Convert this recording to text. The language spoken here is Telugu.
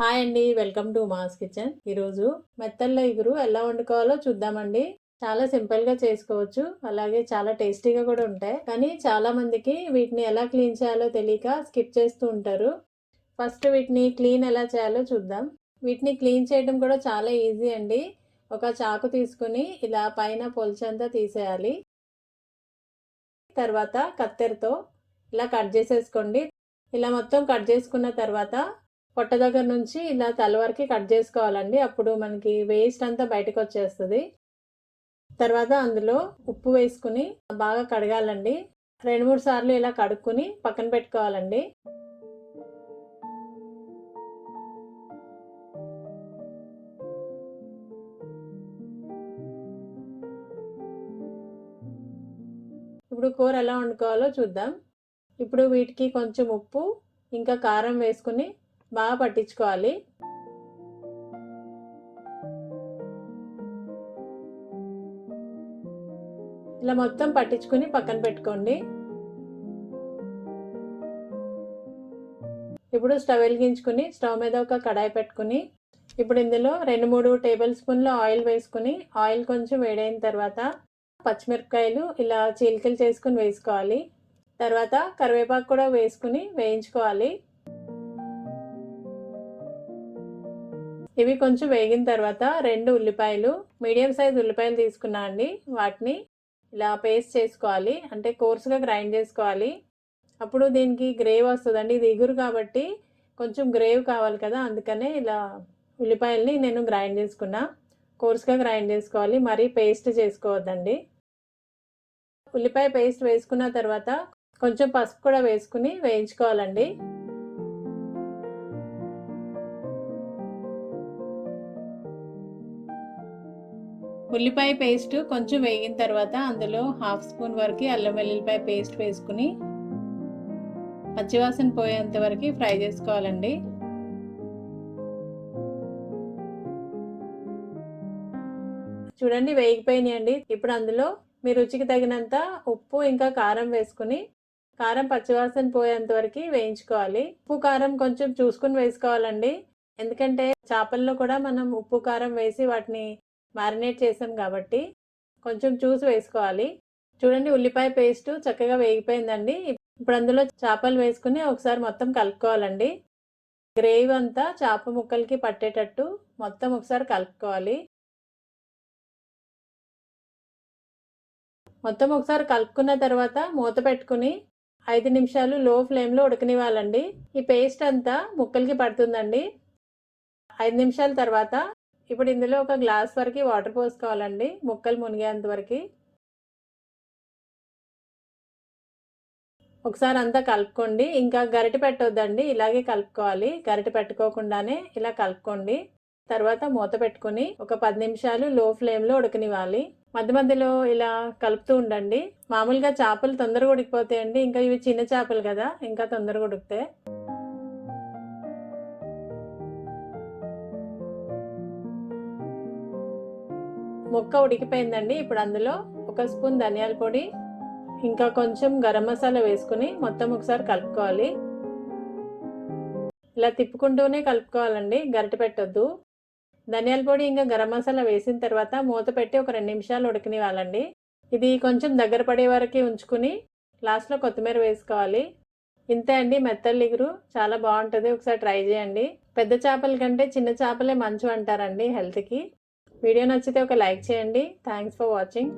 హాయ్ అండి, వెల్కమ్ టు మాస్ కిచెన్. ఈరోజు మెత్తళ్ళ ఇగురు ఎలా వండుకోవాలో చూద్దామండి. చాలా సింపుల్గా చేసుకోవచ్చు, అలాగే చాలా టేస్టీగా కూడా ఉంటాయి. కానీ చాలా మందికి వీటిని ఎలా క్లీన్ చేయాలో తెలియక స్కిప్ చేస్తూ ఉంటారు. ఫస్ట్ వీటిని క్లీన్ ఎలా చేయాలో చూద్దాం. వీటిని క్లీన్ చేయడం కూడా చాలా ఈజీ అండి. ఒక చాకు తీసుకుని ఇలా పైన పొలుచంతా తీసేయాలి. తర్వాత కత్తెరతో ఇలా కట్ చేసేసుకోండి. ఇలా మొత్తం కట్ చేసుకున్న తర్వాత పొట్ట దగ్గర నుంచి ఇలా తల వరకు కట్ చేసుకోవాలండి. అప్పుడు మనకి వేస్ట్ అంతా బయటకు వచ్చేస్తుంది. తర్వాత అందులో ఉప్పు వేసుకుని బాగా కడగాలండి. 2-3 సార్లు ఇలా కడుక్కుని పక్కన పెట్టుకోవాలండి. ఇప్పుడు కూర ఎలా వండుకోవాలో చూద్దాం. ఇప్పుడు వీటికి కొంచెం ఉప్పు ఇంకా కారం వేసుకుని బాగా పట్టించుకోవాలి. ఇలా మొత్తం పట్టించుకుని పక్కన పెట్టుకోండి. ఇప్పుడు స్టవ్ వెలిగించుకుని స్టవ్ మీద ఒక కడాయి పెట్టుకుని ఇప్పుడు ఇందులో 2-3 టేబుల్ స్పూన్ల ఆయిల్ వేసుకుని ఆయిల్ కొంచెం వేడైన తర్వాత పచ్చిమిరపకాయలు ఇలా చీలికలు చేసుకుని వేసుకోవాలి. తర్వాత కరివేపాకు కూడా వేసుకుని వేయించుకోవాలి. ఇవి కొంచెం వేగిన తర్వాత 2 ఉల్లిపాయలు, మీడియం సైజ్ ఉల్లిపాయలు తీసుకున్నా అండి. వాటిని ఇలా పేస్ట్ చేసుకోవాలి, అంటే కోర్సుగా గ్రైండ్ చేసుకోవాలి. అప్పుడు దీనికి గ్రేవ్ వస్తుందండి. ఇది ఇగురు కాబట్టి కొంచెం గ్రేవ్ కావాలి కదా, అందుకనే ఇలా ఉల్లిపాయల్ని నేను గ్రైండ్ చేసుకున్నా. కోర్సుగా గ్రైండ్ చేసుకోవాలి, మరీ పేస్ట్ చేసుకోవద్దండి. ఉల్లిపాయ పేస్ట్ వేసుకున్న తర్వాత కొంచెం పసుపు కూడా వేసుకుని వేయించుకోవాలండి. ఉల్లిపాయ పేస్ట్ కొంచెం వేగిన తర్వాత అందులో 1/2 స్పూన్ వరకు అల్లం వెల్లుల్లిపాయ పేస్ట్ వేసుకుని పచ్చివాసన పోయేంత వరకు ఫ్రై చేసుకోవాలండి. చూడండి, వేగిపోయినాయండి. ఇప్పుడు అందులో మీ రుచికి తగినంత ఉప్పు ఇంకా కారం వేసుకుని కారం పచ్చివాసన పోయేంత వరకు వేయించుకోవాలి. ఉప్పు కారం కొంచెం చూసుకుని వేసుకోవాలండి, ఎందుకంటే చేపల్లో కూడా మనం ఉప్పు కారం వేసి వాటిని మ్యారినేట్ చేసాం కాబట్టి కొంచెం చూసి వేసుకోవాలి. చూడండి, ఉల్లిపాయ పేస్ట్ చక్కగా వేగిపోయిందండి. ఇప్పుడు అందులో చేపలు వేసుకుని ఒకసారి మొత్తం కలుపుకోవాలండి. గ్రేవీ అంతా చేప ముక్కలకి పట్టేటట్టు మొత్తం ఒకసారి కలుపుకోవాలి. మొత్తం ఒకసారి కలుపుకున్న తర్వాత మూత పెట్టుకుని 5 నిమిషాలు లో ఫ్లేమ్లో ఉడకనివ్వాలండి. ఈ పేస్ట్ అంతా ముక్కలకి పడుతుందండి. 5 నిమిషాల తర్వాత ఇప్పుడు ఇందులో ఒక గ్లాస్ వరకు వాటర్ పోసుకోవాలండి, ముక్కలు మునిగేంత వరకు. ఒకసారి అంతా కలుపుకోండి. ఇంకా గరిటె పెట్టొద్దండి, ఇలాగే కలుపుకోవాలి. గరిటె పెట్టుకోకుండానే ఇలా కలుపుకోండి. తర్వాత మూత పెట్టుకుని ఒక 10 నిమిషాలు లో ఫ్లేమ్లో ఉడకనివ్వాలి. మధ్య మధ్యలో ఇలా కలుపుతూ ఉండండి. మామూలుగా చేపలు తొందరగా ఉడికిపోతాయండి, ఇంకా ఇవి చిన్న చేపలు కదా, ఇంకా తొందరగా ఉడుకుతాయి. ముక్క ఉడికిపోయిందండి. ఇప్పుడు అందులో 1 స్పూన్ ధనియాల పొడి ఇంకా కొంచెం గరం మసాలా వేసుకుని మొత్తం ఒకసారి కలుపుకోవాలి. ఇలా తిప్పుకుంటూనే కలుపుకోవాలండి, గరిటె పెట్టొద్దు. ధనియాల పొడి ఇంకా గరం మసాలా వేసిన తర్వాత మూత పెట్టి ఒక 2 నిమిషాలు ఉడకనివ్వాలండి. ఇది కొంచెం దగ్గర పడే వరకు ఉంచుకుని లాస్ట్లో కొత్తిమీర వేసుకోవాలి. ఇంతే అండి, మెత్తళ్ళ ఇగురు చాలా బాగుంటుంది. ఒకసారి ట్రై చేయండి. పెద్ద చేపల కంటే చిన్న చేపలే మంచివి అంటారండి హెల్త్కి. వీడియో నచ్చితే ఒక లైక్ చేయండి. Thanks for watching.